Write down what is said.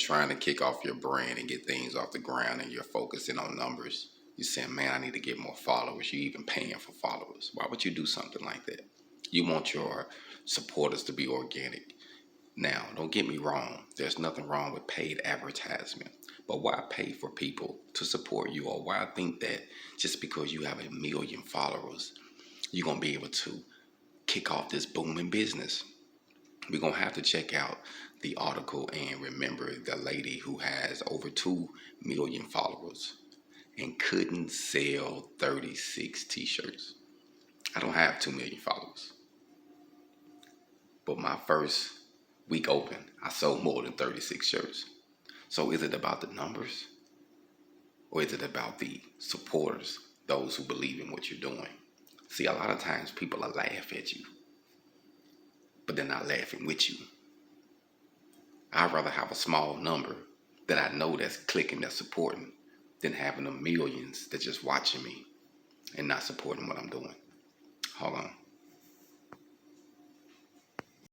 trying to kick off your brand and get things off the ground and you're focusing on numbers. You're saying, man, I need to get more followers. You're even paying for followers. Why would you do something like that? You want your supporters to be organic. Now, don't get me wrong. There's nothing wrong with paid advertisement. But why pay for people to support you? Or why think that just because you have 1 million followers, you're going to be able to kick off this booming business? We're going to have to check out the article and remember the lady who has over 2 million followers and couldn't sell 36 t-shirts. I don't have 2 million followers. But my first week open, I sold more than 36 shirts. So is it about the numbers? Or is it about the supporters, those who believe in what you're doing? See, a lot of times people will laugh at you, but they're not laughing with you. I'd rather have a small number that I know that's clicking, that's supporting, than having the millions that just watching me and not supporting what I'm doing. Hold on.